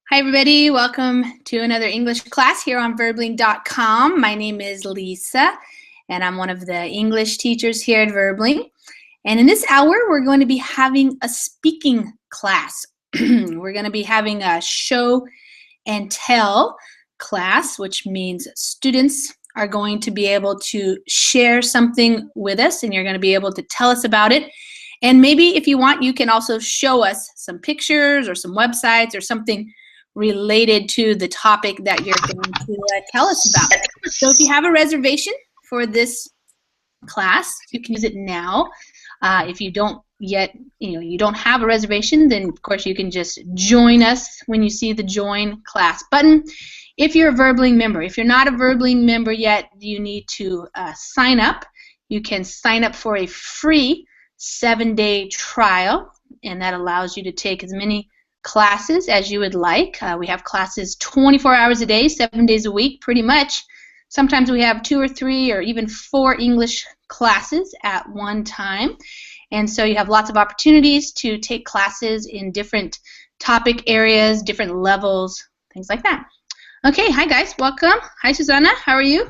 Hi, everybody. Welcome to another English class here on Verbling.com. My name is Lisa, and I'm one of the English teachers here at Verbling. And in this hour, we're going to be having a speaking class. We're going to be having a show and tell class, which means students are going to be able to share something with us, and you're going to be able to tell us about it. And maybe if you want, you can also show us some pictures or some websites or something related to the topic that you're going to tell us about. So if you have a reservation for this class, you can use it now. If you don't yet, you don't have a reservation, then of course you can just join us when you see the join class button. If you're a Verbling member, if you're not a Verbling member yet, you need to sign up. You can sign up for a free 7-day trial, and that allows you to take as many classes as you would like. We have classes 24 hours a day, 7 days a week, pretty much. Sometimes we have 2 or 3 or even 4 English classes at one time. And so you have lots of opportunities to take classes in different topic areas, different levels, things like that. Okay, hi guys, welcome. Hi Susanna, how are you?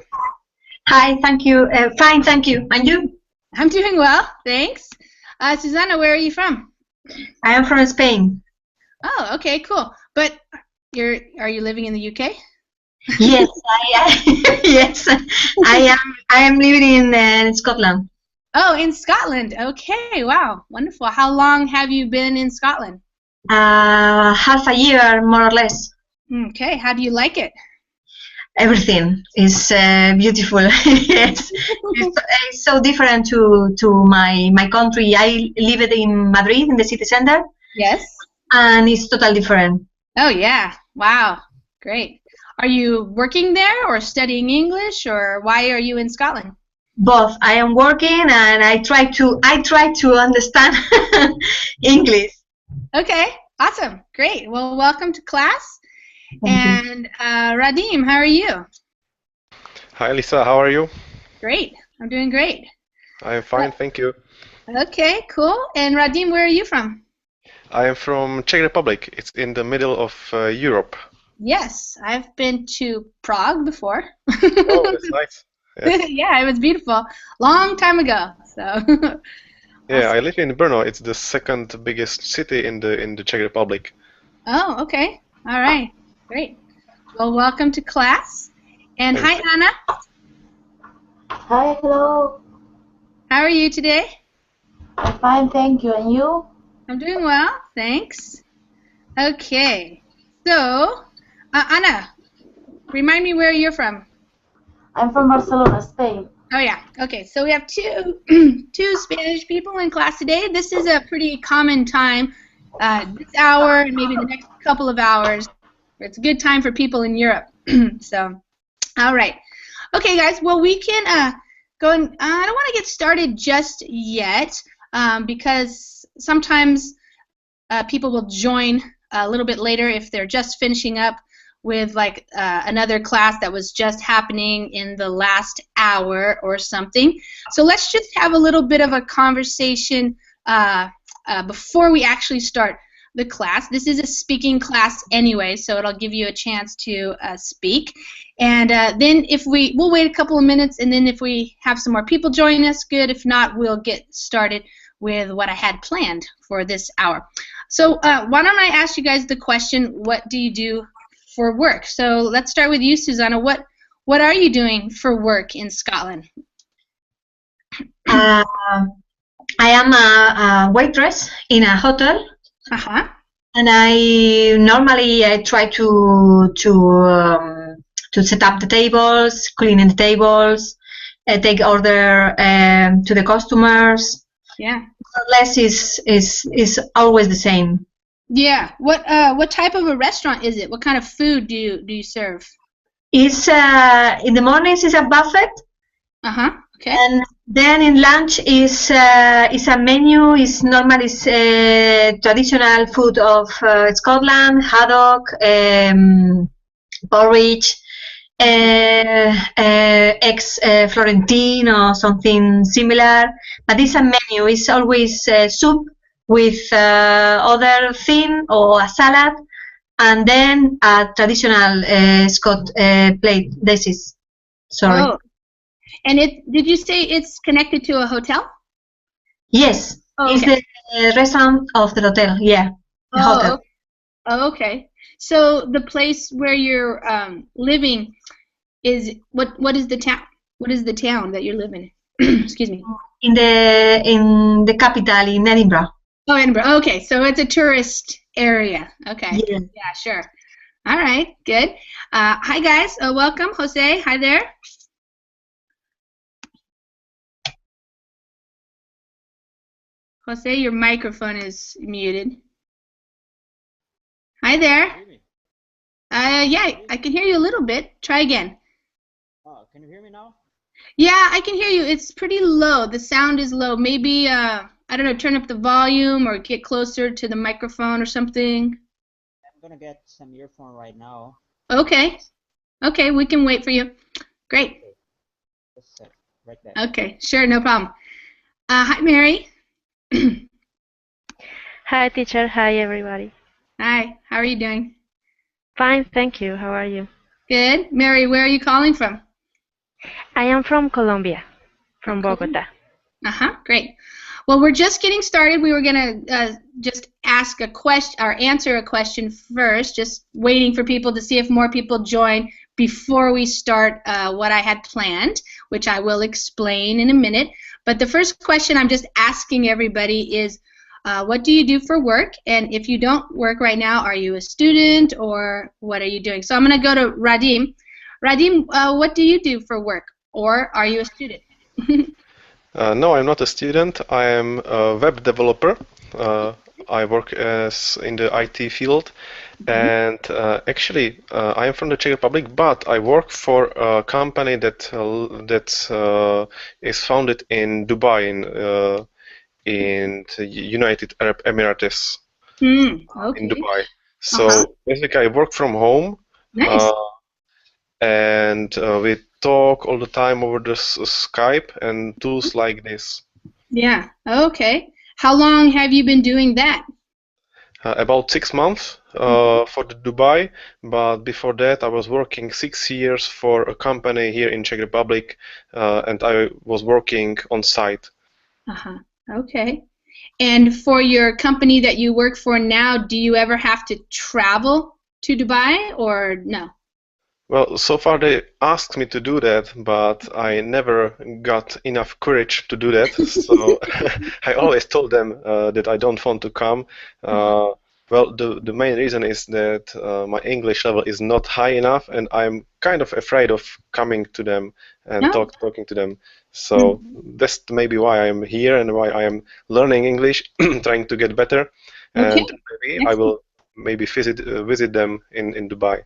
Hi, thank you. Fine, thank you. And you? I'm doing well, thanks. Susanna, where are you from? I am from Spain. Oh, okay, cool. But are you living in the UK? Yes, yes, I am living in Scotland. Oh, in Scotland. Okay, wow, wonderful. How long have you been in Scotland? Half a year, more or less. Okay, how do you like it? Everything is beautiful. Yes, it's so different to my country. I lived in Madrid, in the city center. Yes. And it's totally different. Oh yeah, wow, great. Are you working there or studying English, or why are you in Scotland? Both. I am working and I try to understand English. Okay, awesome, great. Well, welcome to class. And Radim, how are you? Hi Lisa, how are you? Great, I'm doing great. I'm fine, thank you. Okay, cool. And Radim, where are you from? I am from Czech Republic. It's in the middle of Europe. Yes, I've been to Prague before. Oh, that's nice. Yes. Yeah, it was beautiful. Long time ago. So. Yeah, I live in Brno. It's the second biggest city in the Czech Republic. Oh, okay. All right. Great. Well, welcome to class. And hi, Anna. Hi, hello. How are you today? I'm fine, thank you. And you? I'm doing well, thanks. Okay. So, Anna, remind me where you're from. I'm from Barcelona, Spain. Oh yeah. Okay. So we have two Spanish people in class today. This is a pretty common time. This hour and maybe the next couple of hours. It's a good time for people in Europe. So, all right. Okay, guys. Well, we can go and I don't want to get started just yet because sometimes people will join a little bit later if they're just finishing up with like another class that was just happening in the last hour or something. So let's just have a little bit of a conversation before we actually start the class. This is a speaking class anyway, so it'll give you a chance to speak. And then we'll wait a couple of minutes, and then if we have some more people join us, good. If not, we'll get started with what I had planned for this hour. So why don't I ask you guys the question, what do you do for work? So let's start with you, Susanna. What are you doing for work in Scotland? I am a waitress in a hotel. Uh-huh. And I normally try to set up the tables, cleaning the tables, take order to the customers. Yeah. More or less is always the same. Yeah. What type of a restaurant is it? What kind of food do you serve? It's in the mornings is a buffet. Uh-huh. Okay. And then in lunch is a menu. Is normally traditional food of Scotland: haddock, porridge, eggs Florentine or something similar. But it's a menu. It's always soup with other thing or a salad and then a traditional Scott plate dishes. Sorry. Oh, and did you say it's connected to a hotel? Yes, Oh, it's okay. the restaurant of the hotel. Yeah, the hotel. Okay. Oh, okay. So the place where you're living is what is the town? What is the town that you're living in? Excuse me. In the capital, in Edinburgh. Oh, Edinburgh. Okay, so it's a tourist area. Okay. Yeah. Yeah, sure. All right, good. Hi guys, welcome, Jose. Hi there. Jose, your microphone is muted. Hi there. Yeah, I can hear you a little bit. Try again. Oh, can you hear me now? Yeah, I can hear you. It's pretty low. The sound is low. Maybe, I don't know, turn up the volume or get closer to the microphone or something. I'm gonna get some earphone right now. Okay. Okay, we can wait for you. Great. Just a sec, right there. Okay, sure, no problem. Hi, Mary. Hi, teacher. Hi, everybody. Hi, how are you doing? Fine, thank you. How are you? Good. Mary, where are you calling from? I am from Colombia, from Colombia. Bogota. Great. Well, we're just getting started. We were going to just ask a question or answer a question first, just waiting for people to see if more people join before we start what I had planned, which I will explain in a minute. But the first question I'm just asking everybody is, what do you do for work? And if you don't work right now, are you a student or what are you doing? So I'm going to go to Radim. Radim, what do you do for work? Or are you a student? No, I'm not a student. I am a web developer. I work in the IT field, and actually, I am from the Czech Republic, but I work for a company that is founded in Dubai, in the United Arab Emirates, in Okay. Dubai. So basically, I work from home. Nice. And we talk all the time over the Skype and tools like this. Yeah. Okay. How long have you been doing that? About 6 months for the Dubai, but before that I was working 6 years for a company here in Czech Republic, and I was working on site. Okay. And for your company that you work for now, do you ever have to travel to Dubai or no? Well, so far they asked me to do that, but I never got enough courage to do that. So I always told them that I don't want to come. Well, the main reason is that my English level is not high enough, and I'm kind of afraid of coming to them and No. talking to them. So that's maybe why I'm here and why I am learning English, trying to get better, Okay. and maybe I will maybe visit them in Dubai.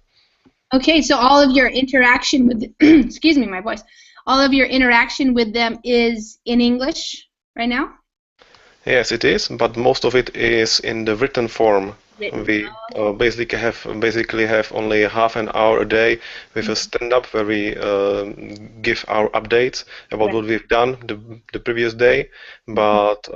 Okay, so all of your interaction with, excuse me, my voice, all of your interaction with them is in English right now? Yes, it is, but most of it is in the written form. Written. We basically have only half an hour a day with a stand-up where we give our updates about what we've done the previous day, but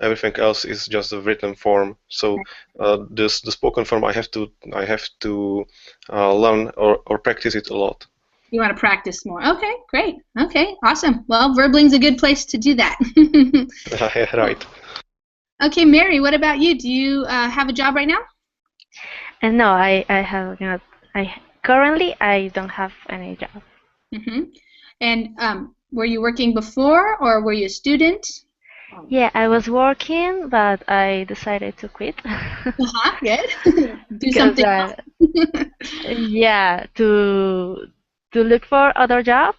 everything else is just a written form. So the spoken form I have to learn or practice it a lot. You want to practice more. Okay, great. Okay, awesome. Well, Verbling's a good place to do that. Right. Okay, Mary, what about you? Do you have a job right now? And no, I have not. Currently I don't have any job. And were you working before or were you a student? Yeah, I was working, but I decided to quit. Good. Do Because something else. yeah, to look for other job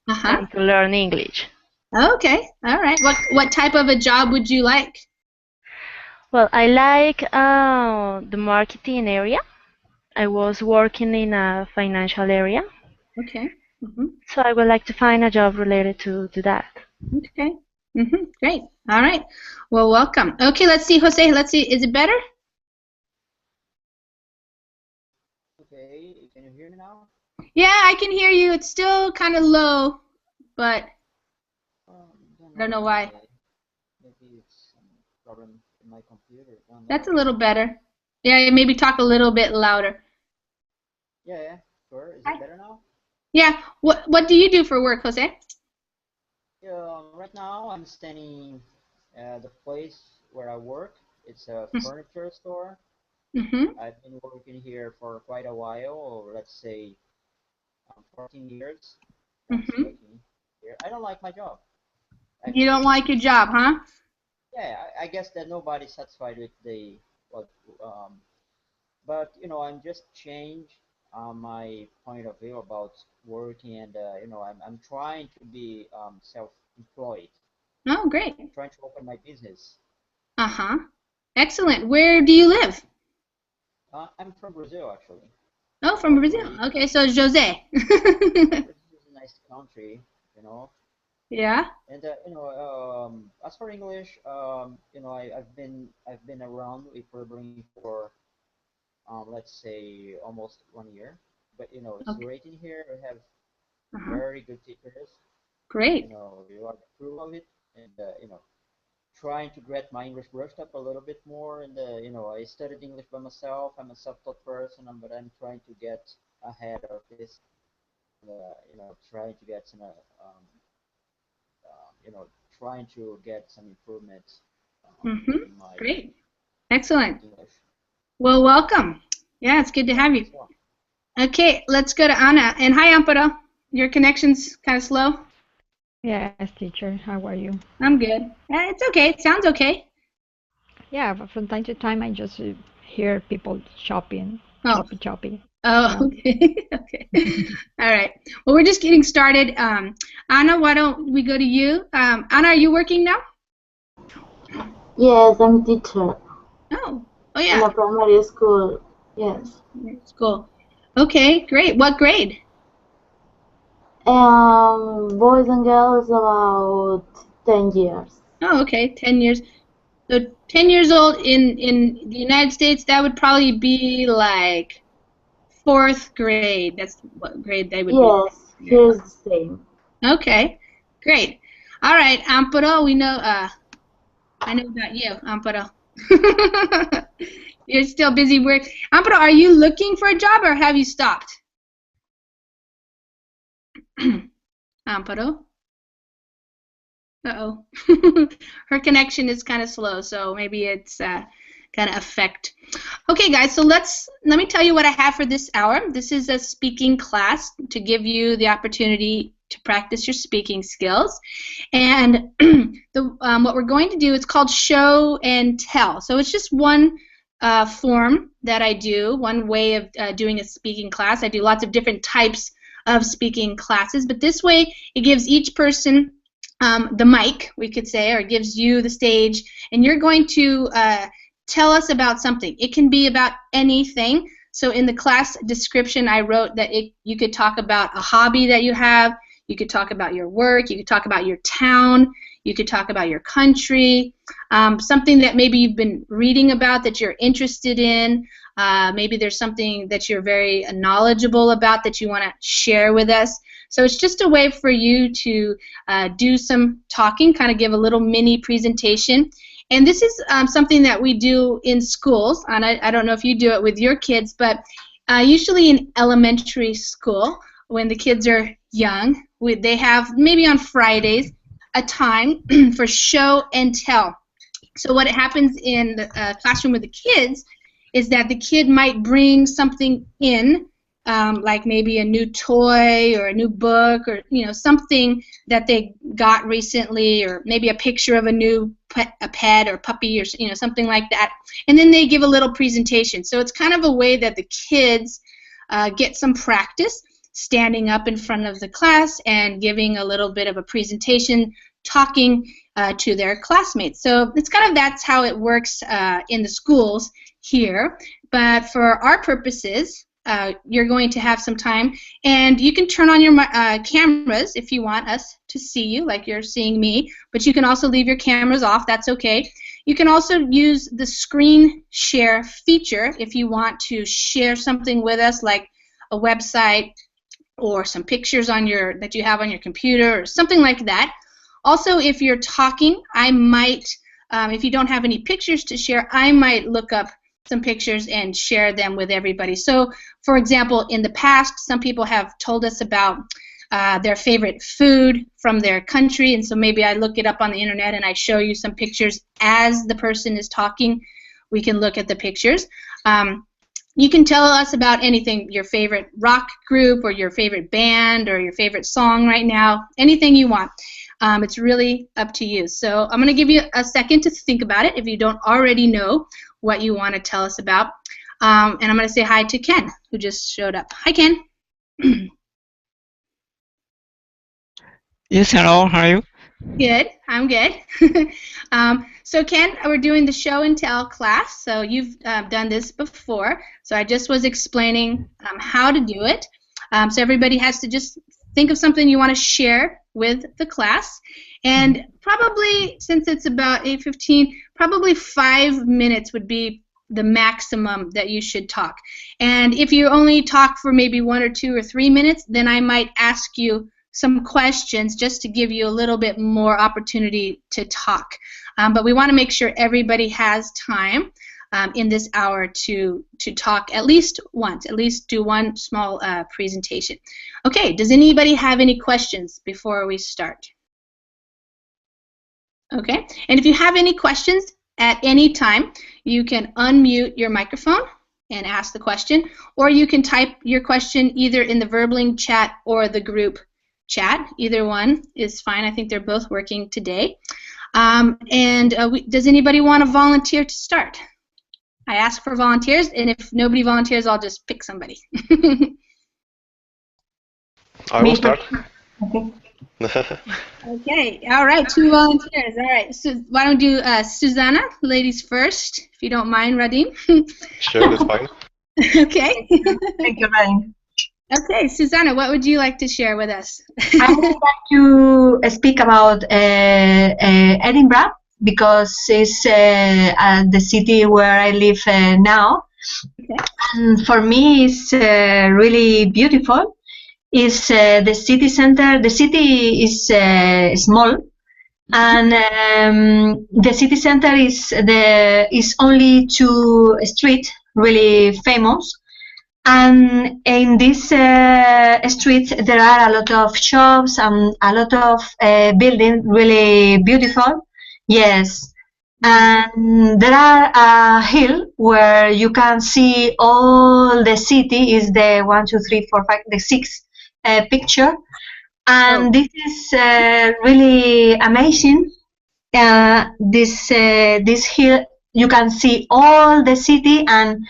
and to learn English. Okay, all right. What type of a job would you like? Well, I like the marketing area. I was working in a financial area. Okay. So I would like to find a job related to that. Okay. Great. All right. Well, welcome. Okay, let's see, Jose. Let's see. Is it better? Okay, can you hear me now? Yeah, I can hear you. It's still kind of low, but I don't know why. Maybe it's some problem in my computer. That's a little better. Yeah, maybe talk a little bit louder. Yeah, sure. Is it better now? Yeah. What do you do for work, Jose? Right now I'm standing at the place where I work. It's a furniture store. Mm-hmm. I've been working here for quite a while, or let's say 14 years. That's Mm-hmm. working here. I don't like my job, You don't actually. like your job, huh? Yeah, I guess that nobody's satisfied with the what, um, but I'm just change my point of view about working, and I'm trying to be self-employed, Oh, great. trying to open my business. Uh-huh. Excellent. Where do you live? I'm from Brazil, actually. Oh, from Brazil. Originally, Okay, so it's Jose. Brazil is a nice country, you know. Yeah. And as for English, I've been around with Berlin for let's say almost 1 year. But it's Okay. great in here. We have Uh-huh. very good teachers. Great. You are the crew of it, and trying to get my English brushed up a little bit more. And I studied English by myself. I'm a self-taught person, but I'm trying to get ahead of this. Trying to get some you know, trying to get some improvements Mm-hmm. in my Great. Excellent. English. Well, welcome. Yeah, it's good to have you. Thanks a lot. Okay, let's go to Anna. And hi, Amparo. Your connection's kind of slow. Yes, teacher. How are you? I'm good. It's okay. It sounds okay. Yeah, but from time to time I just hear people shopping, Oh. choppy. Oh, Yeah. okay. Okay. All right. Well, we're just getting started. Anna, why don't we go to you? Anna, are you working now? Yes, I'm a teacher Oh. Oh, in yeah. a primary school. Yes. School. Okay, great. What grade? Boys and girls about 10 years. Oh, okay. 10 years. So 10 years old in the United States, that would probably be like fourth grade. That's what grade they would be. Yes, here's the same. Okay, great. All right, Amparo, I know about you, Amparo. You're still busy work. Amparo, are you looking for a job or have you stopped? Amparo? Uh-oh. Her connection is kind of slow, so maybe it's going to affect. Okay, guys, so let me tell you what I have for this hour. This is a speaking class to give you the opportunity to practice your speaking skills. And what we're going to do is called show and tell. So it's just one form that I do, one way of doing a speaking class. I do lots of different types of speaking classes, but this way it gives each person the mic, we could say, or gives you the stage, and you're going to tell us about something. It can be about anything. So in the class description, I wrote that you could talk about a hobby that you have, you could talk about your work, you could talk about your town, you could talk about your country, something that maybe you've been reading about that you're interested in. Maybe there's something that you're very knowledgeable about that you want to share with us. So it's just a way for you to do some talking, kind of give a little mini presentation. And this is something that we do in schools, and I don't know if you do it with your kids, but usually in elementary school, when the kids are young, they have maybe on Fridays a time for show and tell. So what happens in the classroom with the kids is that the kid might bring something in, like maybe a new toy or a new book or something that they got recently, or maybe a picture of a new pet or puppy or something like that, and then they give a little presentation. So it's kind of a way that the kids get some practice standing up in front of the class and giving a little bit of a presentation, talking to their classmates. So it's kind of, that's how it works in the schools here. But for our purposes, you're going to have some time, and you can turn on your cameras if you want us to see you like you're seeing me, but you can also leave your cameras off. That's okay. You can also use the screen share feature if you want to share something with us, like a website or some pictures on that you have on your computer or something like that. Also, if you're talking, I might, if you don't have any pictures to share, I might look up some pictures and share them with everybody. So, for example, in the past, some people have told us about their favorite food from their country, and so maybe I look it up on the internet and I show you some pictures as the person is talking. We can look at the pictures. You can tell us about anything, your favorite rock group or your favorite band or your favorite song right now, anything you want. It's really up to you. So I'm going to give you a second to think about it if you don't already know what you want to tell us about. And I'm going to say hi to Ken, who just showed up. Hi, Ken. Yes, hello, how are you? Good, I'm good. So Ken, we're doing the show and tell class. So you've done this before. So I just was explaining how to do it. So everybody has to just think of something you want to share with the class. And probably, since it's about 8:15, probably 5 minutes would be the maximum that you should talk. And if you only talk for maybe 1 or 2 or 3 minutes, then I might ask you some questions just to give you a little bit more opportunity to talk. But we want to make sure everybody has time in this hour to talk at least once, at least do one small presentation. Okay, does anybody have any questions before we start? Okay, and if you have any questions at any time, you can unmute your microphone and ask the question, or you can type your question either in the Verbling chat or the group chat. Either one is fine. I think they're both working today. Does anybody want to volunteer to start? I ask for volunteers, and if nobody volunteers, I'll just pick somebody. I will start. Okay. Okay, all right, 2 volunteers. All right, so why don't we do Susanna, ladies first, if you don't mind, Radim. Sure, that's fine. Okay. Thank you, Radim. Okay, Susanna, what would you like to share with us? I would like to speak about Edinburgh because it's the city where I live now. Okay. And for me, it's really beautiful. It's the city center. The city is small, and the city center is only 2 streets really famous. And in this street, there are a lot of shops and a lot of buildings, really beautiful. Yes. And there are a hill where you can see all the city. Is the 1, 2, 3, 4, 5, the 6 picture. And this is really amazing. This hill, you can see all the city, and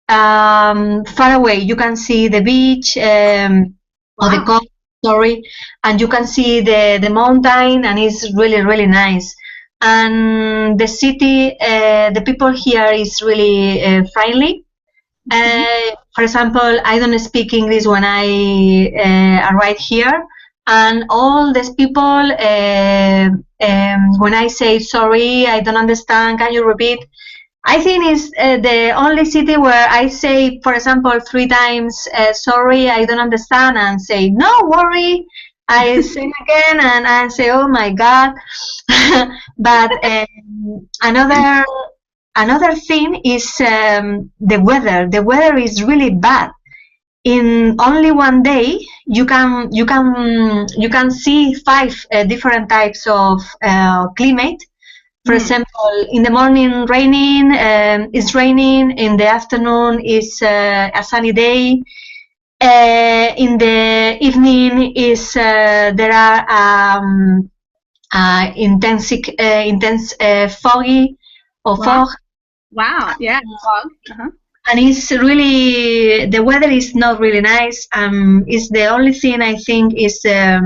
far away you can see the beach or the coast, sorry, and you can see the mountain, and it's really, really nice. And the city, the people here is really friendly. For example, I don't speak English when I arrive here, and all these people, when I say sorry, I don't understand, can you repeat? I think it's the only city where I say, for example, 3 times, sorry, I don't understand, and say, no worry. I say again, and I say, oh my God. But another thing is the weather. The weather is really bad. In only one day, you can see 5 different types of climate. For example, in the morning raining, it's raining. In the afternoon, it's a sunny day. In the evening, there are intense foggy or fog. Wow, yeah, fog. And it's really, the weather is not really nice. It's the only thing I think is a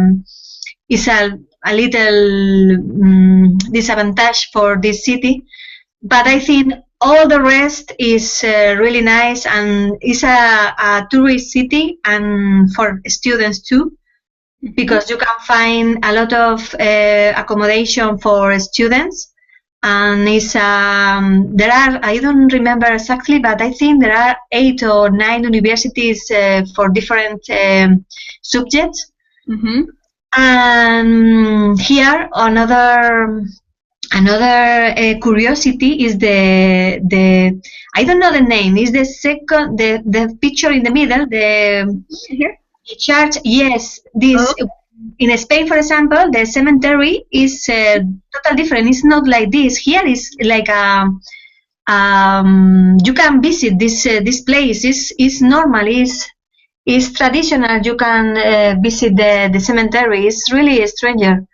little disadvantage for this city, but I think all the rest is really nice, and it's a tourist city, and for students too, because you can find a lot of accommodation for students, and it's there are, I don't remember exactly, but I think there are 8 or 9 universities for different subjects. And here another Another curiosity is the I don't know the name. Is the second the picture in the middle Here? the church? Yes, this Oh. in Spain, for example, the cemetery is totally different. It's not like this. Here is like a you can visit this place. Is normal. Is traditional. You can visit the cemetery. It's really stranger.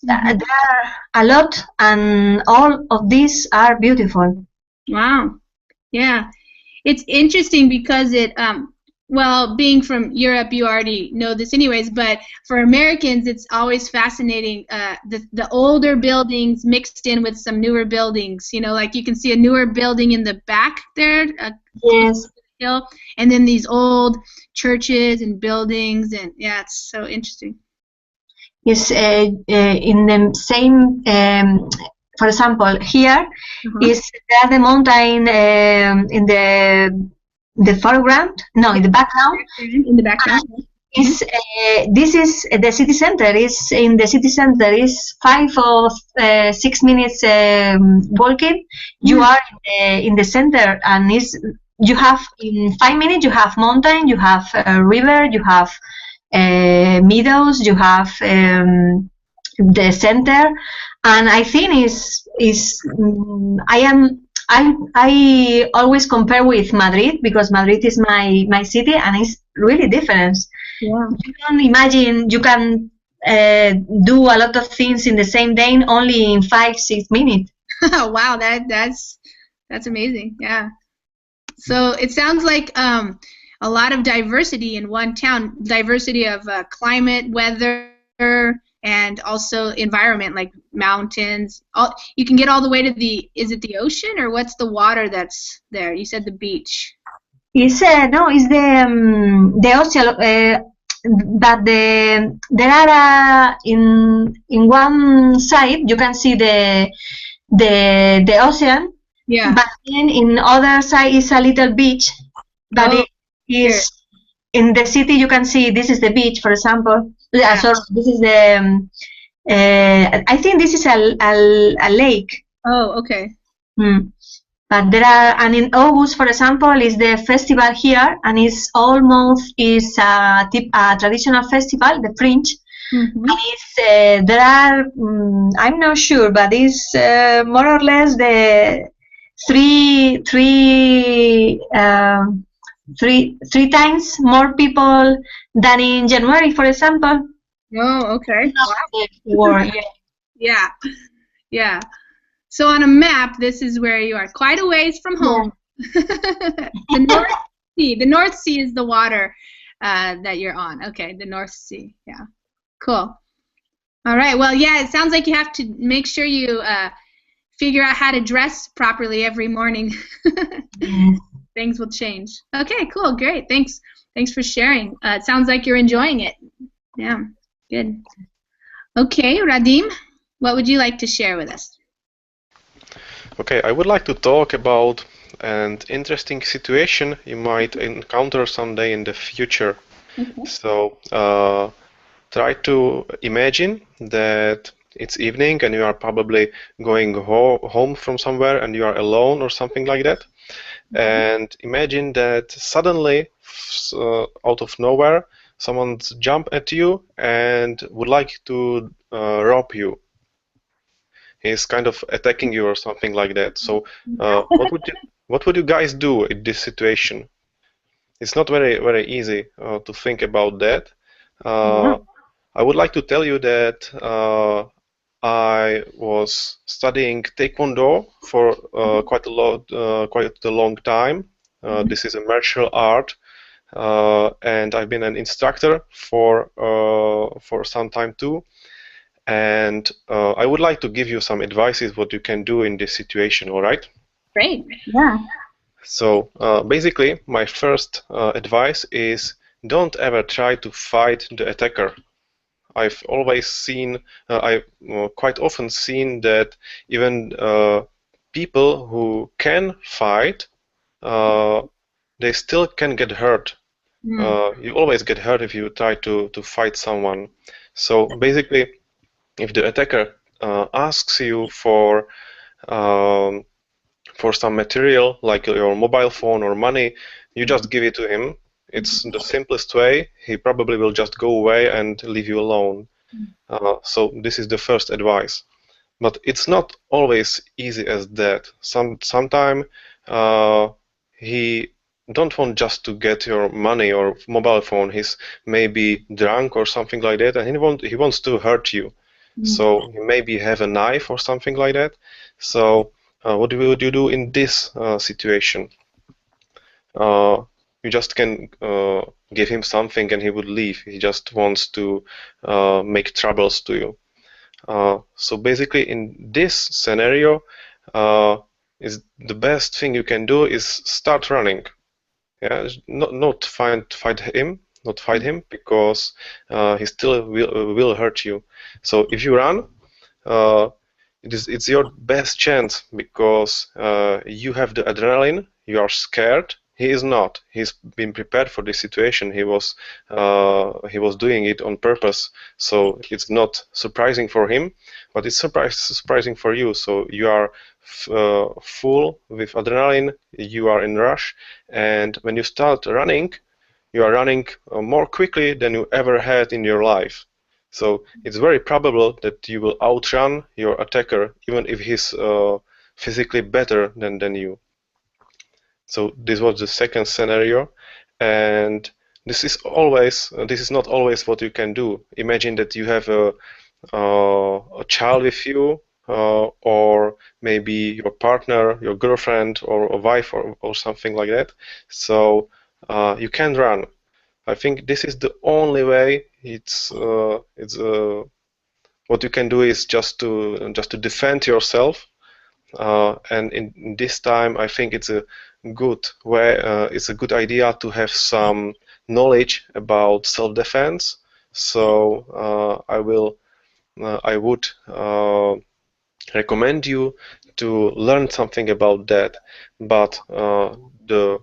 There are a lot, and all of these are beautiful. Wow. Yeah. It's interesting because well, being from Europe, you already know this anyways, but for Americans, it's always fascinating, the older buildings mixed in with some newer buildings. You know, like you can see a newer building in the back there, Yes. hill, and then these old churches and buildings, and yeah, it's so interesting. Is in the same. For example, here is there the mountain in the foreground? No, in the background. In the background. Is this is the city center? Is in the city center? Is 5 or 6 minutes walking? You are in the center, and is you have in 5 minutes you have mountain, you have river, you have meadows, you have the center, and I think I always compare with Madrid because Madrid is my city and it's really different. Yeah. You can imagine you can do a lot of things in the same day only in 5-6 minutes. Wow, that's amazing. Yeah. So it sounds like a lot of diversity in one town, diversity of climate, weather, and also environment, like mountains. You can get all the way to is it the ocean, or what's the water that's there? You said the beach. It's it's the ocean. But there are in one side you can see the ocean. Yeah. But then in other side is a little beach. But it is in the city you can see this is the beach, for example. Yeah. So this is the. I think this is a lake. Oh, okay. But there are, and in August, for example, is the festival here, and it's almost is a traditional festival, the Fringe. And it's there are I'm not sure, but it's more or less the three times more people than in January, for example. Oh, okay. Wow. Yeah. Yeah. So on a map, this is where you are, quite a ways from home. Yeah. The North Sea. The North Sea is the water that you're on. Okay, the North Sea. Yeah. Cool. All right. Well, yeah, it sounds like you have to make sure you figure out how to dress properly every morning. Things will change. Okay, cool. Great. Thanks. Thanks for sharing. It sounds like you're enjoying it. Yeah. Good. Okay, Radim, what would you like to share with us? Okay, I would like to talk about an interesting situation you might encounter someday in the future. So try to imagine that it's evening and you are probably going home from somewhere and you are alone or something like that. And imagine that suddenly, out of nowhere, someone jump at you and would like to rob you. He's kind of attacking you or something like that. So what would you guys do in this situation? It's not very easy to think about that. I would like to tell you that I was studying Taekwondo for quite a long time. This is a martial art, and I've been an instructor for some time too. And I would like to give you some advices what you can do in this situation, all right? Great, yeah. So basically, my first advice is don't ever try to fight the attacker. I've always seen, I've quite often seen that even people who can fight, they still can get hurt. You always get hurt if you try to fight someone. So basically, if the attacker asks you for some material like your mobile phone or money, you just give it to him. It's the simplest way. He probably will just go away and leave you alone. So this is the first advice. But it's not always easy as that. Sometime he don't want just to get your money or mobile phone. He's maybe drunk or something like that, and he wants to hurt you. So he maybe have a knife or something like that. So what would you do in this situation? You just can give him something and he would leave. He just wants to make troubles to you. So basically, in this scenario, is the best thing you can do is start running. Yeah, not fight him because he still will hurt you. So if you run, it's your best chance because you have the adrenaline. You are scared. He is not. He's been prepared for this situation. He was doing it on purpose. So it's not surprising for him, but it's surprising for you. So you are full with adrenaline. You are in rush, and when you start running, you are running more quickly than you ever had in your life. So it's very probable that you will outrun your attacker, even if he's physically better than you. So this was the second scenario, and this is not always what you can do. Imagine that you have a child with you, or maybe your partner, your girlfriend, or a wife, or something like that. So you can run. I think this is the only way. What you can do is just to defend yourself, and in this time, I think it's a good way. It's a good idea to have some knowledge about self-defense. So I would recommend you to learn something about that. But the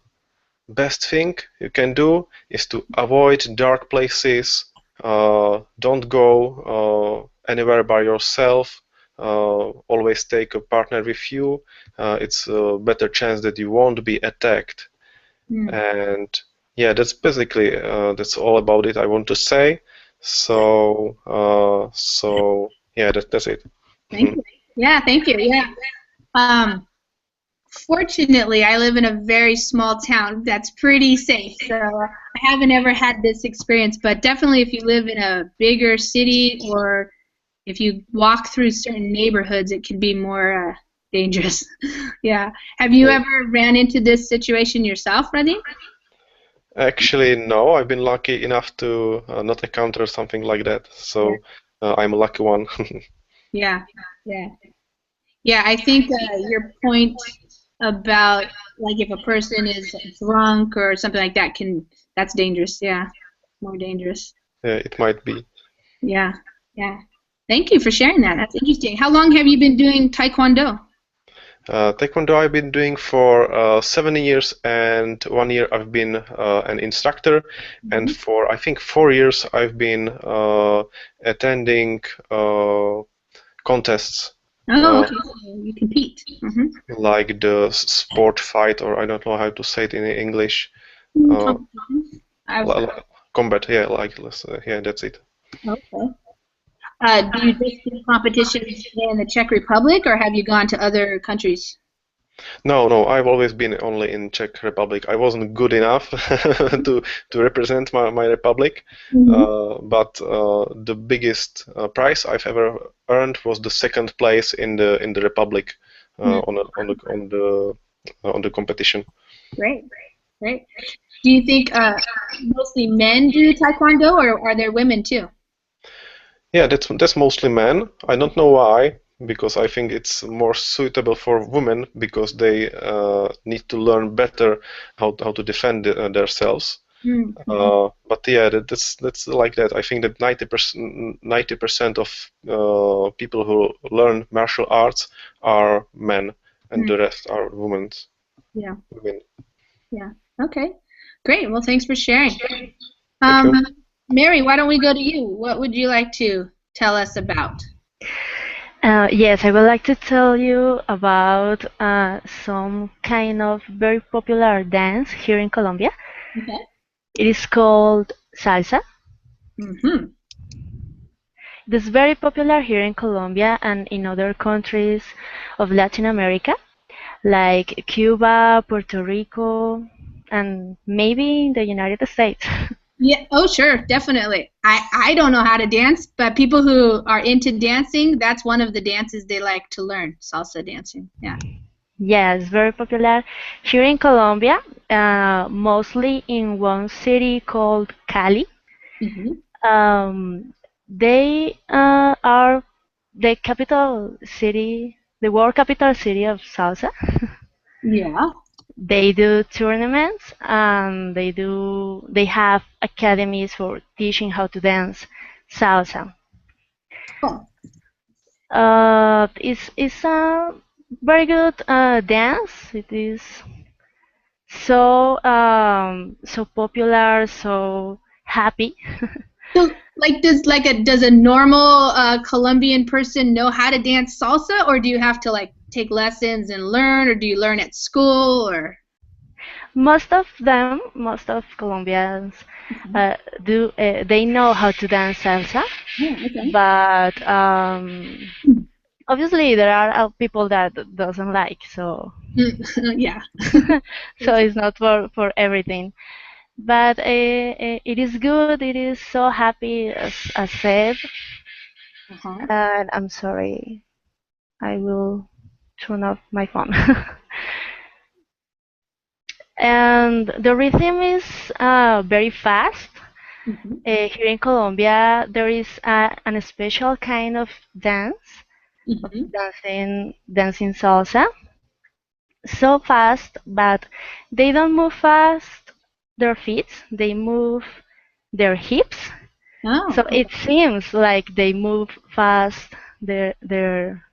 best thing you can do is to avoid dark places. Don't go anywhere by yourself. Always take a partner with you. It's a better chance that you won't be attacked. And yeah, that's basically that's all about it I want to say. So yeah, that's it. Thank you. Yeah, thank you. Yeah. Fortunately, I live in a very small town that's pretty safe, so I haven't ever had this experience. But definitely, if you live in a bigger city or if you walk through certain neighborhoods, it can be more dangerous. Yeah. Have you ever ran into this situation yourself, Radim? Actually, no. I've been lucky enough to not encounter something like that. So I'm a lucky one. Yeah. I think your point about like if a person is drunk or something like that that's dangerous. Yeah, more dangerous. Yeah, it might be. Yeah. Thank you for sharing that. That's interesting. How long have you been doing Taekwondo? Taekwondo I've been doing for 7 years, and 1 year I've been an instructor, and for I think 4 years I've been attending contests. Oh, okay. So you compete. Like the sport fight, or I don't know how to say it in English. Combat, yeah, yeah, that's it. Okay. Do you just do competitions in the Czech Republic, or have you gone to other countries? No, I've always been only in Czech Republic. I wasn't good enough to represent my republic, but the biggest prize I've ever earned was the second place in the republic on the competition. Great. Do you think mostly men do Taekwondo, or are there women too? Yeah, that's mostly men. I don't know why, because I think it's more suitable for women because they need to learn better how to defend themselves. But yeah, that's like that. I think that 90% of people who learn martial arts are men, and the rest are women. Yeah. Okay. Great. Well, thanks for sharing. Thank you. Mary, why don't we go to you? What would you like to tell us about? Yes, I would like to tell you about some kind of very popular dance here in Colombia. Okay. It is called salsa. Mm-hmm. It is very popular here in Colombia and in other countries of Latin America, like Cuba, Puerto Rico, and maybe the United States. Yeah. Oh, sure. Definitely. I don't know how to dance, but people who are into dancing, that's one of the dances they like to learn, salsa dancing. Yeah. Yes, very popular here in Colombia, mostly in one city called Cali. Mm-hmm. Um, they are the capital city, the world capital city of salsa. Yeah. They do tournaments and they have academies for teaching how to dance salsa. Cool. It's a very good dance. It is so popular, so happy. So, like, does a normal Colombian person know how to dance salsa, or do you have to like take lessons and learn, or do you learn at school, or? Most of Colombians do they know how to dance salsa, Oh, okay. but obviously there are people that doesn't like, so Yeah. so it's not for everything. But it is good. It is so happy as said. Uh-huh. And I'm sorry, I will turn off my phone. And the rhythm is very fast. Mm-hmm. Here in Colombia, there is an special kind of dance, Mm-hmm. dancing salsa, so fast, but they don't move fast their feet, they move their hips. Oh, So okay. it seems like they move fast their their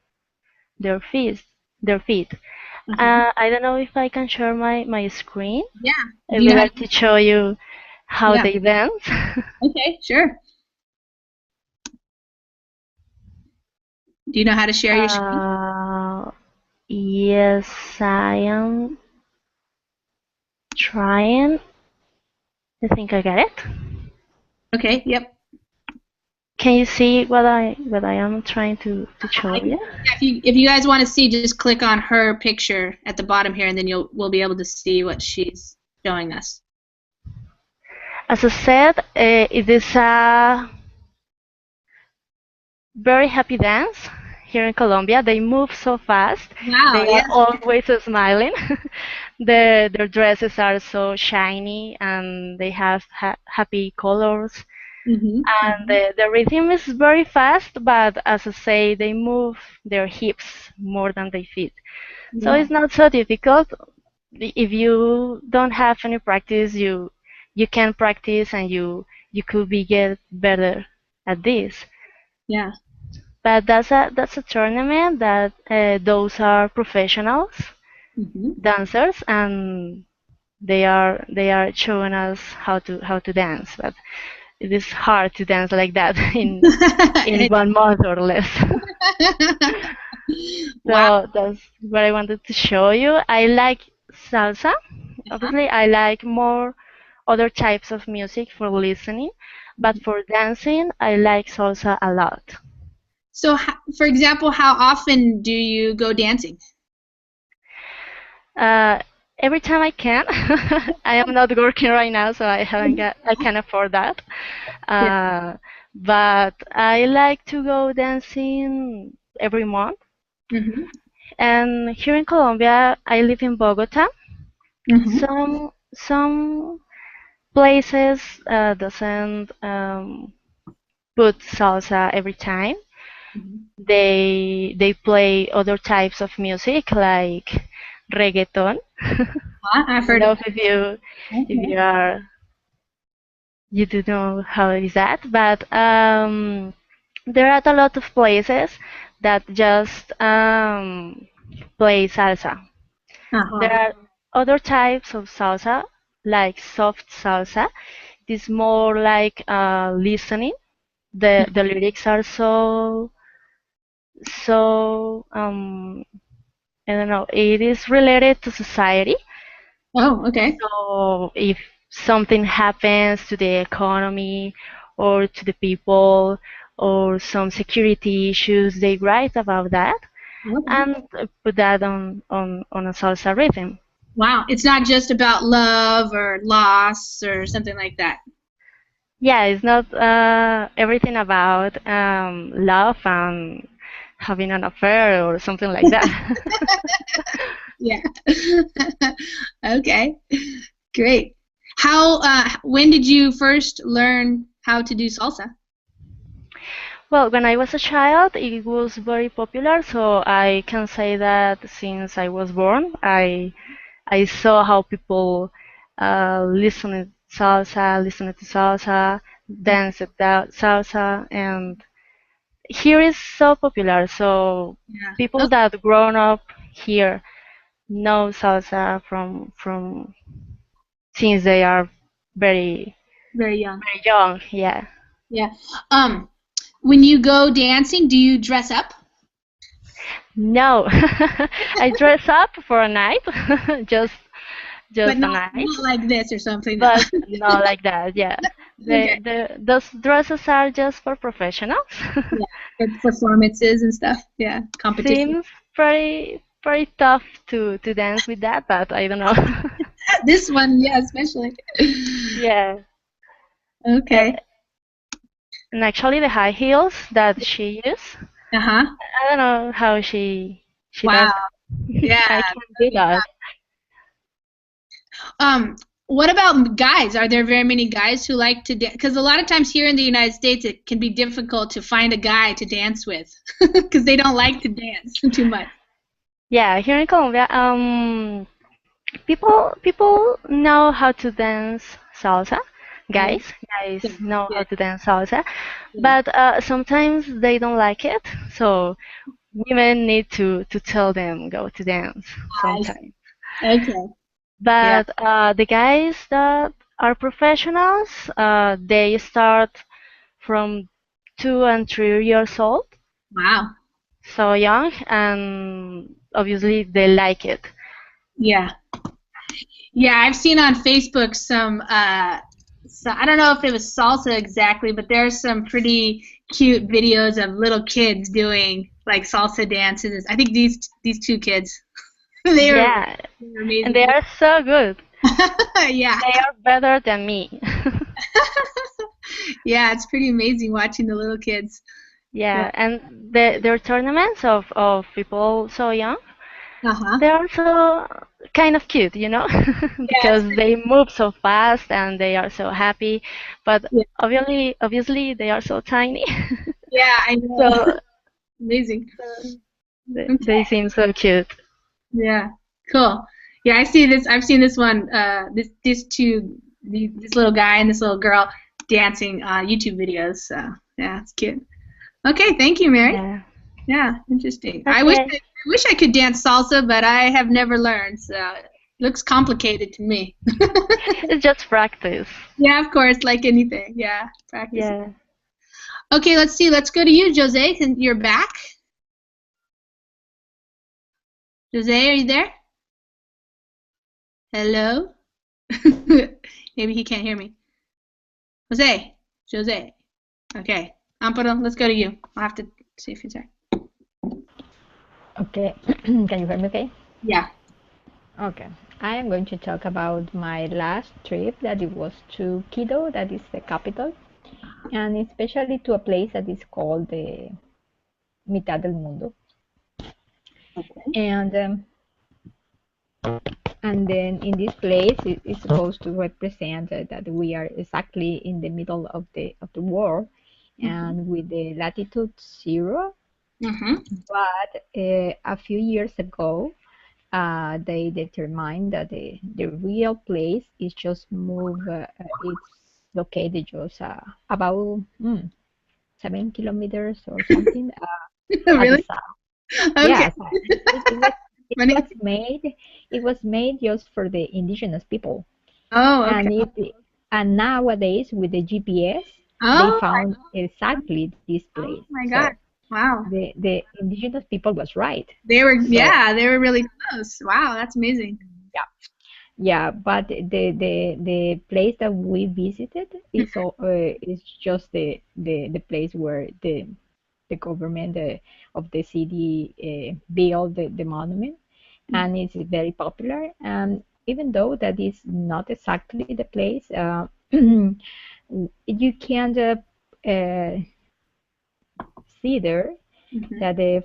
their feet, their feet. Uh-huh. I don't know if I can share my screen. Yeah. I Do you would know how to? like to show you how Yeah. they dance. Okay, sure. Do you know how to share your screen? uh, yes, I am trying. I think I got it. Okay. Yep. Can you see what I am trying to show you? Yeah, if you guys want to see, just click on her picture at the bottom here, and then we'll be able to see what she's showing us. As I said, it is a very happy dance here in Colombia. They move so fast. Wow. They are Yeah. always smiling. Their dresses are so shiny and they have happy colors. And Mm-hmm. the rhythm is very fast, but as I say, they move their hips more than their feet. So Yeah. it's not so difficult. If you don't have any practice, you can practice and you could be get better at this. Yeah. But that's a tournament that those are professionals Mm-hmm. dancers and they are showing us how to dance. But it is hard to dance like that in 1 month or less. Wow. So that's what I wanted to show you. I like salsa. Uh-huh. Obviously, I like more other types of music for listening, but for dancing, I like salsa a lot. So, for example, how often do you go dancing? Uh, every time I can. I am not working right now, so I can afford that. Yeah. Uh, but I like to go dancing every month. Mm-hmm. And here in Colombia, I live in Bogota. Mm-hmm. Some places doesn't put salsa every time. They play other types of music like reggaeton. I've I don't heard of know that. if Okay. you are you do know how is that, but there are a lot of places that just play salsa. There Uh-huh. are other types of salsa, like soft salsa. It is more like listening. The lyrics are So I don't know. It is related to society. Oh, okay. So if something happens to the economy or to the people or some security issues, they write about that Okay. and put that on a salsa rhythm. Wow. It's not just about love or loss or something like that. Yeah, it's not everything about love and having an affair or something like that. Yeah. Okay. Great. How, when did you first learn how to do salsa? Well, when I was a child, it was very popular, so I can say that since I was born, I saw how people listened to salsa, danced that salsa, and here is so popular. So Yeah. people Okay. that grown up here know salsa from since they are very Very young. very young. Yeah. Yeah. When you go dancing, do you dress up? No, I dress up for a night, just But just a night, not like this or something. No. but not like that. Yeah, Okay. those dresses are just for professionals. Yeah. For performances and stuff. Yeah. Competition. Seems pretty tough to dance with that, but I don't know. This one, yeah, especially. Yeah, Okay. and actually the high heels that she used, Uh-huh. I don't know how she Wow. does that. Yeah. I can't do that. What about guys? Are there very many guys who like to dance? Because a lot of times here in the United States, it can be difficult to find a guy to dance with because they don't like to dance too much. Yeah, here in Colombia, people know how to dance salsa. Yeah. Guys Yeah. know Yeah. how to dance salsa, Yeah. but sometimes they don't like it. So women need to tell them go to dance I see. sometimes. Okay. Yeah. But the guys that are professionals, they start from 2 and 3 years old, Wow. so young, and obviously they like it. Yeah. Yeah, I've seen on Facebook some so I don't know if it was salsa exactly, but there's some pretty cute videos of little kids doing like salsa dances. I think these two kids Yeah, they're and they amazing. are so good. Yeah. They are better than me. Yeah, it's pretty amazing watching the little kids. Yeah. Yeah, and their tournaments of people so young, Uh-huh. they're also kind of cute, Yeah, it's because pretty, they move so fast and they are so happy, but yeah. obviously they are so tiny, Yeah, I know. so Amazing. they Okay. seem so cute. Yeah. Cool. Yeah, I see this. I've seen this one. This little guy and this little girl dancing YouTube videos. So yeah, it's cute. Okay, thank you, Mary. Yeah. Yeah, interesting. Okay. I wish I could dance salsa, but I have never learned. So it looks complicated to me. It's just practice. Yeah, of course, like anything. Yeah, practice. Yeah. Okay, let's see. Let's go to you, Jose. You're back. Jose, are you there? Hello? Maybe he can't hear me. Jose. Okay. Amparo, let's go to you. I'll have to see if he's there. Okay, can you hear me okay? Yeah. Okay, I am going to talk about my last trip that it was to Quito, that is the capital, and especially to a place that is called the Mitad del Mundo. And and then in this place it is supposed to represent that we are exactly in the middle of the world, and with the latitude 0. Mm-hmm. But a few years ago, they determined that the real place is just it's located just about 7 kilometers or something at the Really? south. Okay. Yes, it was it Funny. was made it was made just for the indigenous people, Oh, okay. and and nowadays with the GPS they Oh, found exactly this oh place. my God. So Wow. the indigenous people was right. They were, So yeah, they were really close. Wow, that's amazing. yeah, yeah, but the place that we visited is just the place where the government of the city built the monument, and it's very popular. And even though that is not exactly the place, you can uh, see there Mm-hmm. that if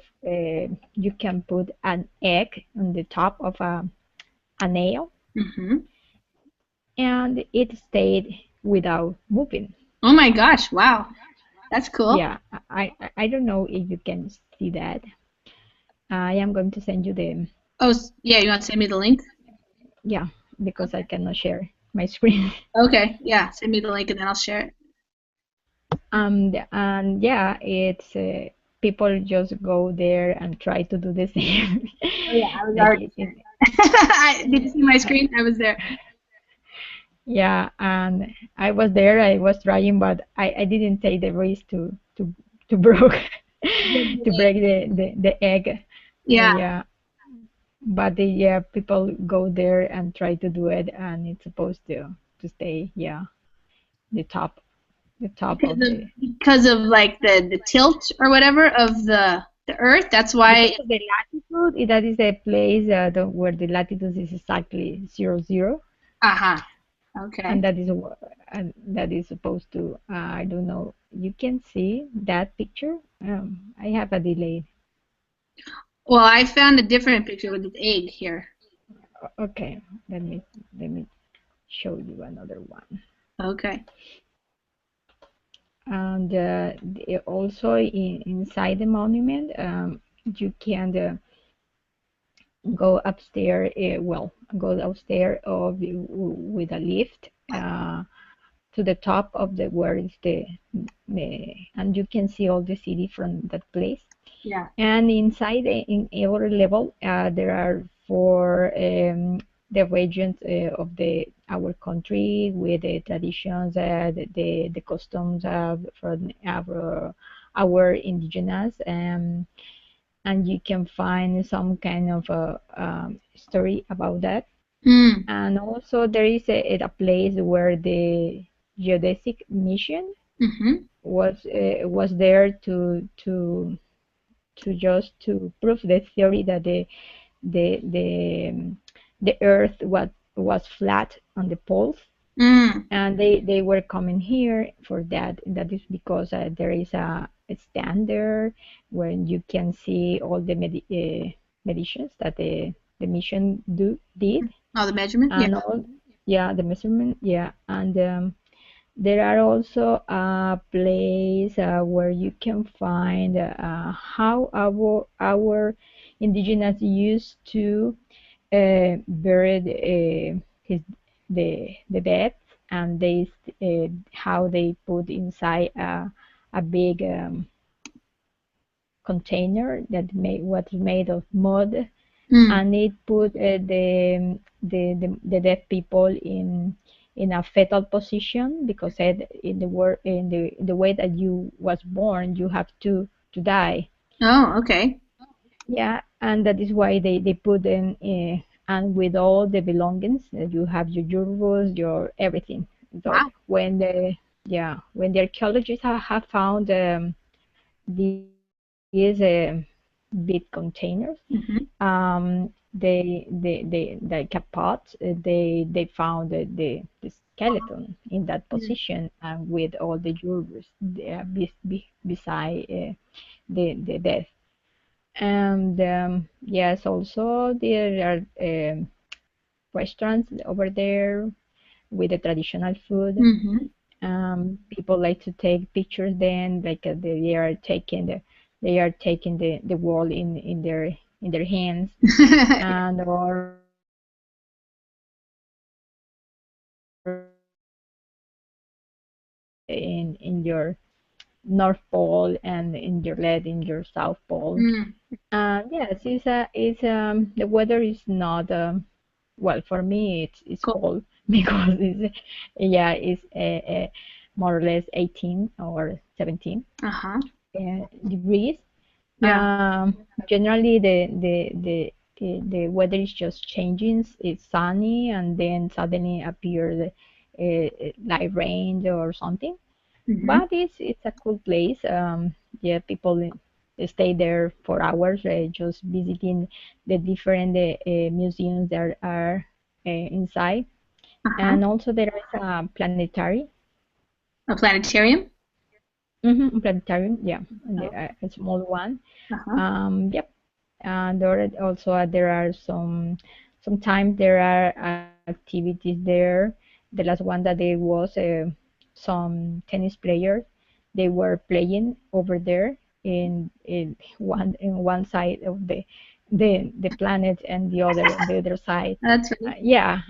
you can put an egg on the top of a nail, Mm-hmm. and it stayed without moving. Oh my gosh, wow. That's cool. Yeah, I don't know if you can see that. I am going to send you the Oh, yeah, you want to send me the link? yeah, because I Okay. cannot share my screen. Okay, yeah, send me the link and then I'll share it. And yeah, it's people just go there and try to do the same. Oh yeah, I was Like already there. Did you see my screen? I was there. yeah, and I was there, I was trying, but I didn't take the risk to broke to break the egg. Yeah. Yeah, but yeah, people go there and try to do it, and it's supposed to stay, yeah, the top the top Because of of the because of like the tilt or whatever of the earth. That's why. because of the latitude. That is a place where the latitude is exactly 00, Uh-huh. Okay. and that is supposed to. I don't know. You can see that picture. I have a delay. Well, I found a different picture with the egg here. Okay, let me show you another one. Okay. And also inside the monument, you can go upstairs. Go upstairs with a lift to the top of the where is and you can see all the city from that place. Yeah. And inside, in every level, there are four the regions of the our country with the traditions, the customs from our indigenous, and you can find some kind of story about that. Mm. And also there is a place where the geodesic mission Mm-hmm. was there to just to prove the theory that the the the Earth was flat on the poles, Mm. and they were coming here for that. That is because there is a stand there where you can see all the meditions that the mission did, Oh, the measurement? Yeah. and all yeah the measurement, yeah. And there are also a place where you can find how our indigenous used to bury his the dead, and how they put inside a big container that was made of mud, Mm. and it put the dead people in a fetal position, because in the way that you was born, you have to die. Oh, okay. Yeah, and that is why they put them and with all the belongings, you have your uterus, your everything. So Wow. when the archaeologists have found these big containers, Mm-hmm. they like a pot, they found the skeleton in that Mm. position, and with all the jewelry beside the death. And yes, also there are restaurants over there with the traditional food. Mm-hmm. People like to take pictures then, like they are taking the world in their hands, and or in your North Pole, and in your lead in your South Pole. Mm. Yes, the weather is not well, for me it's Cool. cold because it's more or less 18 or 17 Uh-huh. degrees. Yeah. Generally, the weather is just changing. It's sunny, and then suddenly appears like rain or something. Mhm. But it's a cool place. Yeah, people stay there for hours, just visiting the different museums that are inside. Uh-huh. And also there is a planetary. A planetarium? Planetarium, yeah, and Oh. a small one. Uh-huh. Yep. And also there are sometimes there are activities there. The last one that there was some tennis players. They were playing over there in one side of the planet and the other on the other side. That's funny. Yeah,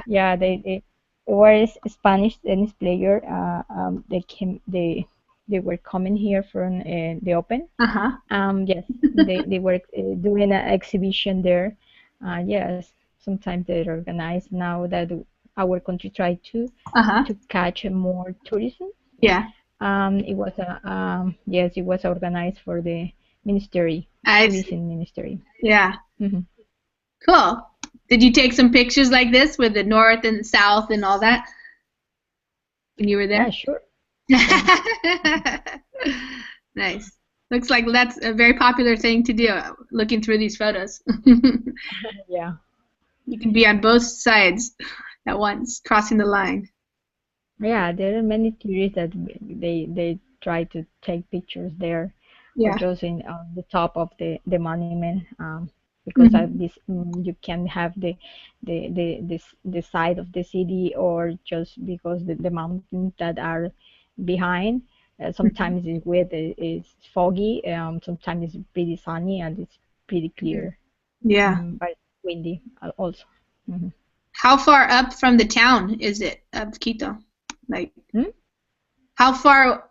yeah, they were Spanish tennis player. They came they were coming here from the Open. Uh-huh. Yes, they were doing an exhibition there. Yes, sometimes they organize now that our country try Uh-huh. to catch more tourism. Yeah. It was a yes, it was organized for the ministry, I see. tourism ministry. Yeah. Hmm. Cool. Did you take some pictures like this with the north and south and all that when you were Yeah, there? sure. Yeah. Nice. Looks like that's a very popular thing to do, looking through these photos. Yeah. You can be on both sides at once, crossing the line. Yeah, there are many tourists that they try to take pictures there, or Yeah. just in on the top of the monument, because Mhm. you can have the side of the city, or just because the mountains that are behind. Mhm. Sometimes it's wet, it's foggy. Sometimes it's pretty sunny and it's pretty clear. Yeah. But windy also. Hmm. How far up from the town is it of Quito? Like, Hmm? how far?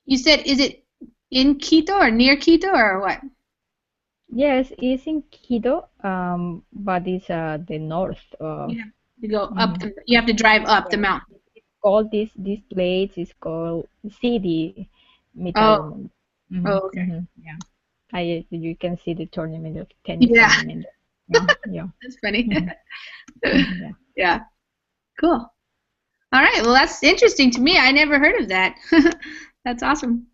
You said, is it in Quito or near Quito or what? Yes, it's in Quito, but it's the north. You have to go up Mhm. you have to drive up the Yeah, mountain. it's called this place is called City Mitad Oh, del Mundo. oh, okay. Yeah, you can see the tournament of tennis Yeah, tournament. Yeah, yeah. that's funny. Hmm. Yeah. Yeah, cool. All right, well, that's interesting to me. I never heard of that. That's awesome.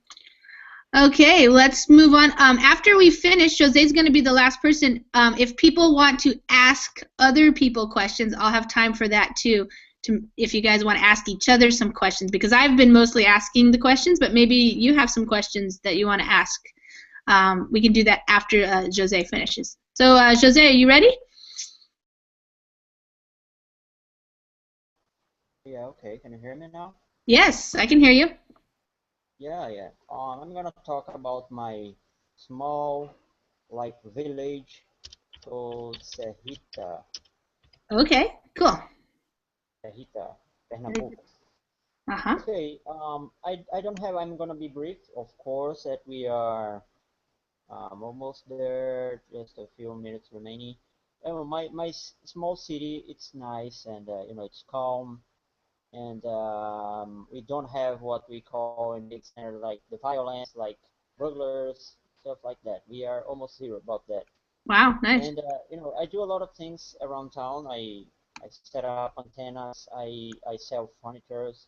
Okay, let's move on. After we finish, Jose's going to be the last person. If people want to ask other people questions, I'll have time for that too. If you guys want to ask each other some questions, because I've been mostly asking the questions, but maybe you have some questions that you want to ask. We can do that after Jose finishes. So, Jose, are you ready? Yeah, okay. Can you hear me now? Yes, I can hear you. Yeah, yeah. I'm gonna talk about my small, like village called Serrita, Okay, cool. Serrita, Pernambuco. Uh-huh. Okay. I don't have. I'm gonna be brief. Of course, that we are almost there. Just a few minutes remaining. My small city. It's nice and it's calm. And we don't have what we call in big center like the violence, like burglars, stuff like that. We are almost zero about that. Wow, nice. And I do a lot of things around town. I set up antennas. I sell furnitures.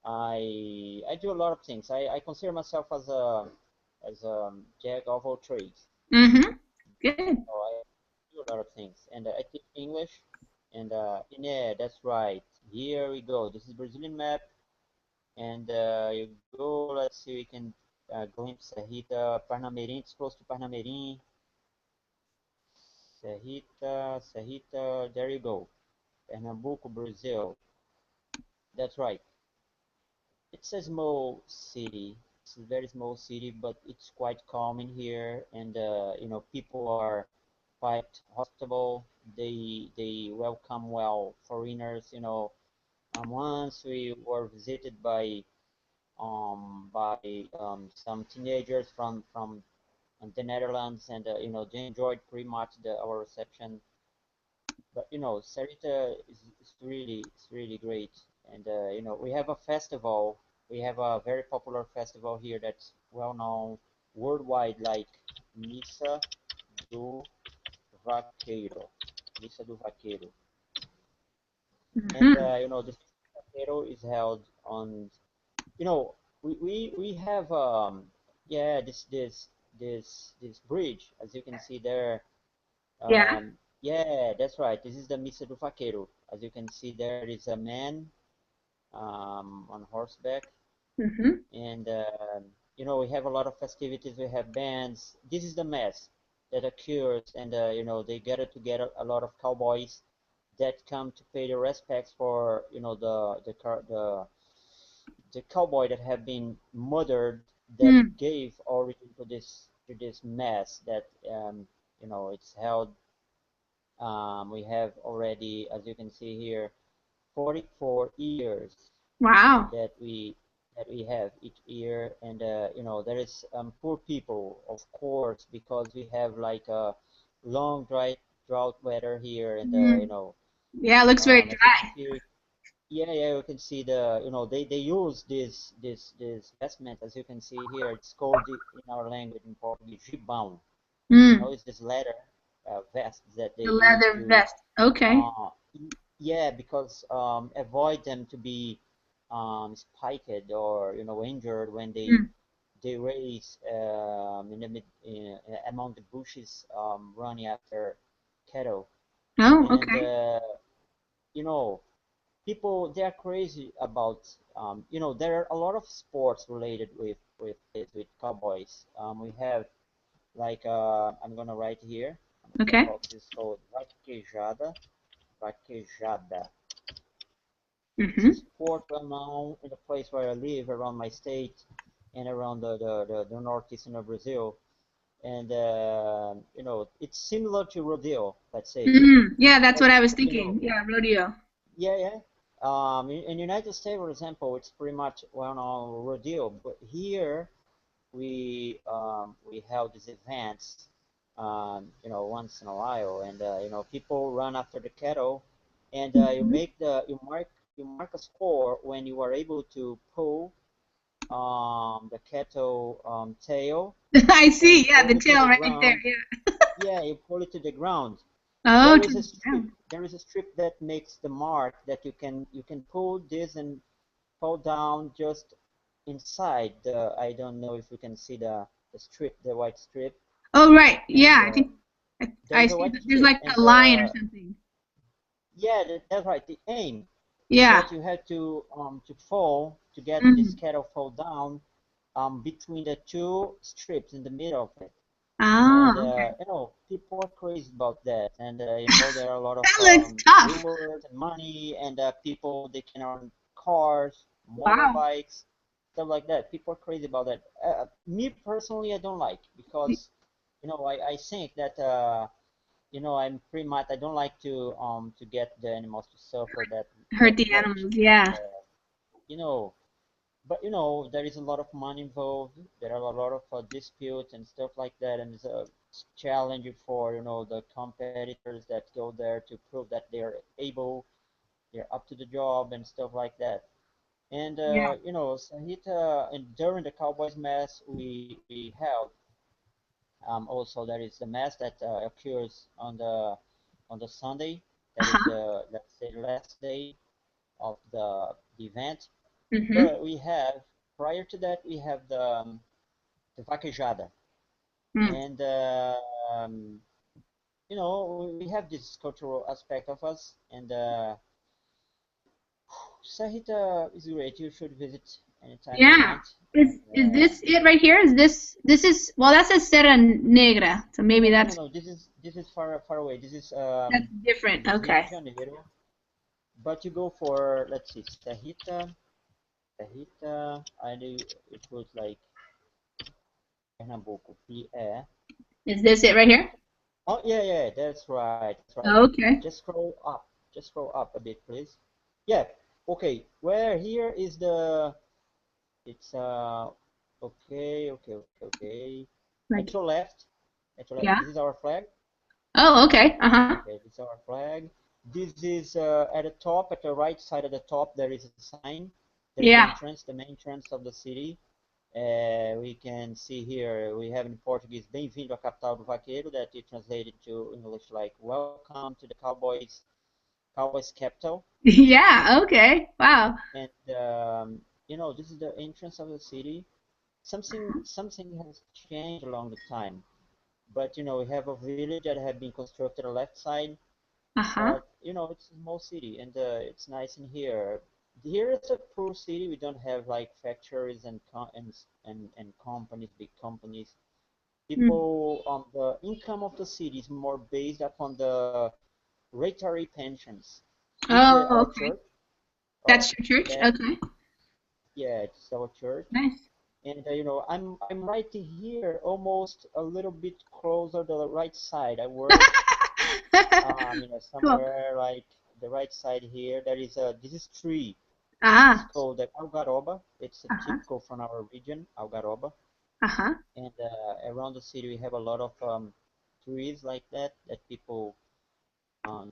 I do a lot of things. I consider myself as a jack of all trades. Mm-hmm. Good. So I do a lot of things, and I teach English. And yeah, that's right. Here we go. This is Brazilian map. And you go, let's see, we can glimpse Serrita, Parnamirim, it's close to Parnamirim, Serrita, Serrita, there you go, Pernambuco, Brazil, that's right. It's a small city, it's a very small city, but it's quite calm in here, and people are quite hospitable, they welcome well foreigners, once we were visited some teenagers from the Netherlands, and they enjoyed pretty much our reception. But Sarita is really great, and we have a festival. We have a very popular festival here that's well known, worldwide like Missa do Vaqueiro. Missa do Vaqueiro. And this Vaqueiro is held on, we have yeah, this bridge, as you can see there. Yeah. Yeah, that's right. This is the Missa do Vaqueiro. As you can see, there is a man on horseback, and we have a lot of festivities. We have bands. This is the mass that occurs, and they gather together a lot of cowboys that come to pay their respects for the cowboy that have been murdered, that gave origin to this mass that it's held. We have already, as you can see here, 44 years Wow. that we have each year, and there is poor people, of course, because we have like a long drought weather here, and Yeah, it looks very as you dry. can see, yeah, you can see the they use this vestment, as you can see here. It's called in our language in Portuguese gibão. It's this leather vest that they The use leather to vest. Okay. yeah, because avoid them to be spiked or injured when they race in the among the bushes, running after cattle. Oh, And okay. people, they are crazy about there are a lot of sports related with cowboys. We have like I'm gonna write here. Okay. This is called vaquejada. Vaquejada. It's Mm-hmm. a sport well known in the place where I live, around my state, and around the northeastern of Brazil. And it's similar to rodeo, let's say. Yeah, that's But what I was thinking. Yeah, rodeo. yeah. In United States, for example, it's pretty much well known rodeo. But here we have these events, once in a while, and people run after the cattle, and you mark a score when you are able to pull the cattle tail I and see. Yeah, pull the it to tail the right there. ground. Yeah. Yeah, you pull it to the ground. Oh, There to is a the strip. ground. There is a strip that makes the mark that you can pull this and fall down just inside the. I don't know if you can see the strip, the white strip, Oh, right. and Yeah, I think there I is a see white that there's strip, like and a line or something. yeah, that's right. The aim is Yeah. that you have to fall to get this Mm. cattle fall down between the two strips in the middle of it. Oh, And okay. people are crazy about that, and there are a lot of That looks tough. rewards and money, and people, they can earn cars, Wow. motorbikes, stuff like that. People are crazy about that. Me personally, I don't like, because I think that I'm pretty much, I don't like to get the animals to suffer that Hurt the much, animals. and Yeah. you know but there is a lot of money involved. There are a lot of disputes and stuff like that, and it's a challenge for the competitors that go there to prove that they're up to the job and stuff like that. And Yeah. Sahita, and during the Cowboys Mass, we held, also there is the mass that occurs on the Sunday. That is Uh-huh. the, let's say, last day of the event. Mm-hmm. But we have, prior to that, we have the vaquejada, Mm. and we have this cultural aspect of us, and Sahita is great. You should visit anytime you Yeah. want. Is this it right here? Is this is well, that's a Serra Negra, so maybe No. that's This is far away. This is that's different. Rio Okay. de Janeiro. But you go for, let's see, Sahita. I do. It was like Pernambuco. PE. Is this it right here? Oh yeah, that's right. That's right. Okay. Just scroll up. Just scroll up a bit, please. Yeah. Okay. Where here is the? It's okay. Like At your left. At your left. yeah. This is our flag. Oh, okay. Uh-huh. Okay, this is our flag. This is at the top, at the right side of the top, there is a sign. There is Yeah. the main entrance of the city. We can see here, we have in Portuguese, Bem-vindo à capital do vaqueiro, that you translated to English like, welcome to the cowboys capital. Yeah, okay. Wow. And, you know, this is the entrance of the city. Something has changed along the time. But, you know, we have a village that have been constructed on the left side. Uh-huh. But, you know, it's a small city, and it's nice in here. Here is a poor city. We don't have like factories and companies, big companies. People, the income of the city is more based upon the retired pensions. This is Oh, our okay. church. That's your church? Okay. Yeah, it's our church. Nice. And you know, I'm right here, almost a little bit closer to the right side. I work, you know, Cool. somewhere like the right side here. There is a this is tree. Ah. It's called the algaroba. It's Uh-huh. typical from our region, algaroba. Uh-huh. And around the city, we have a lot of trees like that people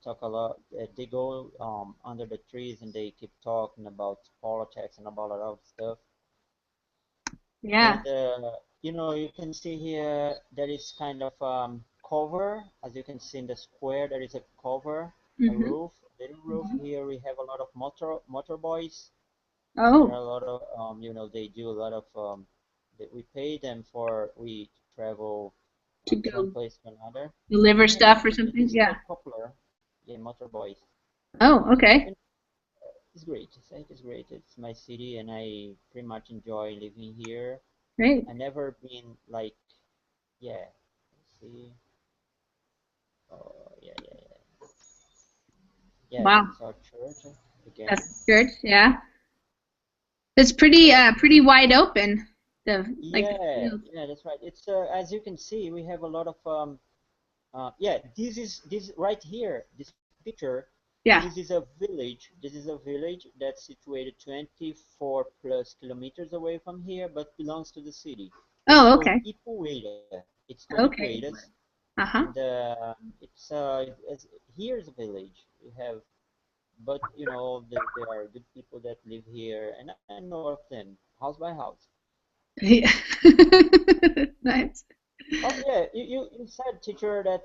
talk a lot. They go under the trees and they keep talking about politics and about a lot of stuff. Yeah. And you know, you can see here there is kind of cover. As you can see in the square, there is a cover, a Mm-hmm. roof, little roof. Here we have a lot of motorboys. There are Oh, a lot of you know, they do a lot of we pay them for we travel to to one go place to another. deliver Yeah, stuff or something? it's Yeah. quite popular. Yeah, motorboys. Oh, okay. And it's great. It's great. It's my city, and I pretty much enjoy living here. Great. I never been like, yeah. Let's see. Oh, yeah. Wow. This is our church again. That's church. Yeah. It's pretty pretty wide open. The like the Yeah, field. yeah, that's right. It's as you can see, we have a lot of yeah. This right here. This picture. Yeah. This is a village. This is a village that's situated 24 plus kilometers away from here, but belongs to the city. Oh, It's called okay. Ipueiras. It's called Okay. Ipueiras, Uh-huh. and it's here's a village. We have, but you know, there are good people that live here, and I know of them, house by house. Yeah. Nice. Oh yeah, you said, teacher, that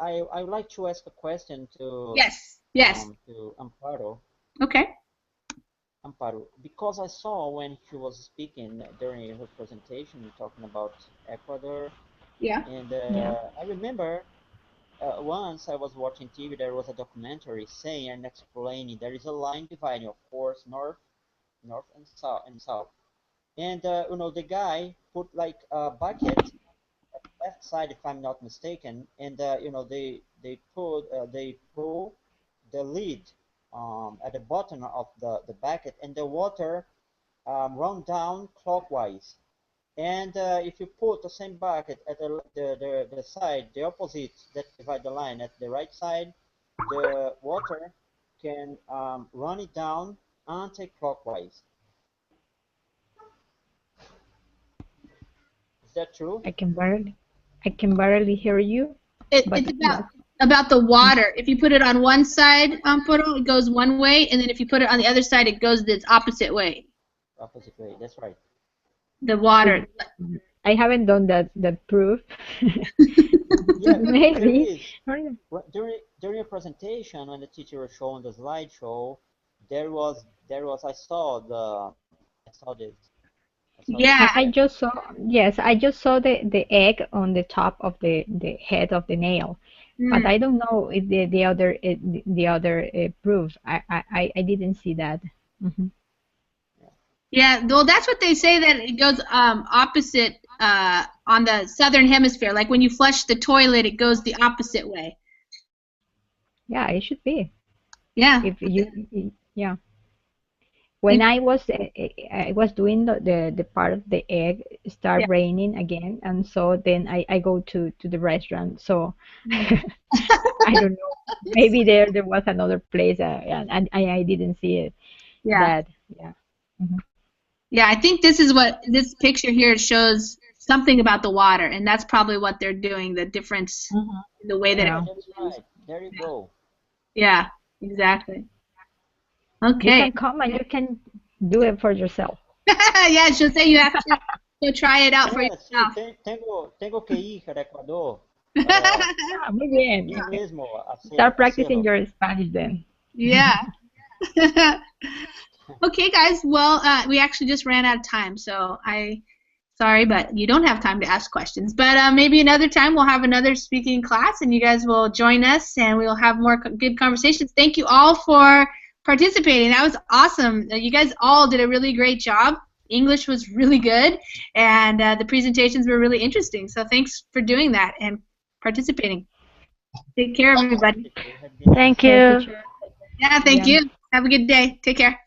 I would like to ask a question Yes. Yes. to Amparo. Okay. Amparo, because I saw when she was speaking during her presentation talking about Ecuador, Yeah. and Yeah. I remember once I was watching TV, there was a documentary saying and explaining there is a line dividing, of course, north and south, and you know, the guy put like a bucket left side, if I'm not mistaken, and you know, they pull the lid at the bottom of the bucket, and the water run down clockwise. And if you put the same bucket at the side, the opposite that divide the line at the right side, the water can run it down anti-clockwise. Is that true? I can barely hear you, It's but yes. about the water. If you put it on one side, Puro, it goes one way, and then if you put it on the other side, it goes the opposite way. Opposite way. That's right. The water. I haven't done that proof. Yeah, there Maybe. is. During a presentation, when the teacher was showing the slideshow, I saw this. I saw this Yeah. I effect. just saw, yes, I just saw the egg on the top of the head of the nail, but Mm. I don't know if the other proof. I didn't see that. Hmm. Yeah, well, that's what they say, that it goes opposite on the southern hemisphere. Like when you flush the toilet, it goes the opposite way. Yeah, it should be. Yeah. If yeah. When I was doing the part of the egg, it Yeah. start raining again, and so then I go to the restaurant. So I don't know. Maybe there was another place, and I didn't see it. Yeah. That yeah. Mhm. Yeah, I think this is what this picture here shows, something about the water, and that's probably what they're doing, the difference in the way that Yeah, Yeah. that's it is. right. There you go. Yeah, exactly. You Okay. can come and you can do it for yourself. Yeah, she'll say you have to go try it out for Sí, yourself. tengo que ir a Ecuador para Ah, muy bien. yo mismo Start practicing hacerlo. your Spanish then. Yeah. Okay, guys. Well, we actually just ran out of time, so sorry, but you don't have time to ask questions. But maybe another time we'll have another speaking class, and you guys will join us, and we'll have more good conversations. Thank you all for participating. That was awesome. You guys all did a really great job. English was really good, and the presentations were really interesting. So thanks for doing that and participating. Take care, everybody. Fantastic. We had a good Thank time. Okay, you. teacher. Yeah, thank Yeah. you. Have a good day. Take care.